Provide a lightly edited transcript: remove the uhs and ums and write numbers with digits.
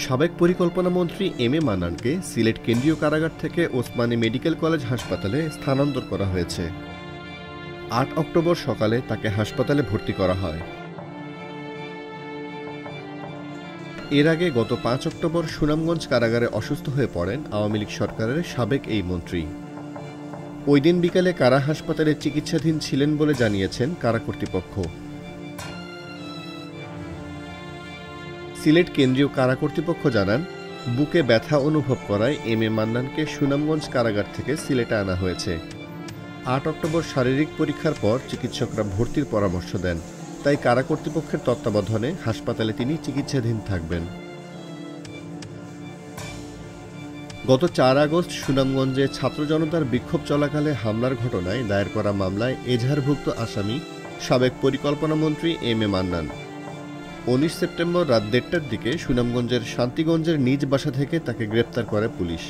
সাবেক পরিকল্পনা মন্ত্রী এম এ মান্নানকে সিলেট কেন্দ্রীয় কারাগার থেকে ওসমানী মেডিকেল কলেজ হাসপাতালে স্থানান্তর করা হয়েছে। ৮ অক্টোবর সকালে তাকে হাসপাতালে ভর্তি করা হয়। এর আগে গত ৫ অক্টোবর সুনামগঞ্জ কারাগারে অসুস্থ হয়ে পড়েন আওয়ামী লীগ সরকারের সাবেক এই মন্ত্রী। ওই দিন বিকালে কারা হাসপাতালে চিকিৎসাধীন ছিলেন বলে জানিয়েছেন কারা কর্তৃপক্ষ। সিলেট কেন্দ্রীয় কারা কর্তৃপক্ষ জানান, বুকে ব্যথা অনুভব করায় এম এ মান্নানকে সুনামগঞ্জ কারাগার থেকে সিলেটে আনা হয়েছে। ৮ অক্টোবর শারীরিক পরীক্ষার পর চিকিৎসকরা ভর্তির পরামর্শ দেন, তাই কারা কর্তৃপক্ষের তত্ত্বাবধানে হাসপাতালে তিনি চিকিৎসাধীন থাকবেন। গত ৪ আগস্ট সুনামগঞ্জে ছাত্র জনতার বিক্ষোভ চলাকালে হামলার ঘটনায় দায়ের করা মামলায় এজাহারভুক্ত আসামি সাবেক পরিকল্পনা মন্ত্রী এম এ মান্নান। ১৯ সেপ্টেম্বর রাত ১:৩০টার দিকে সুনামগঞ্জের শান্তিগঞ্জের নিজ বাসা থেকে তাকে গ্রেপ্তার করে পুলিশ।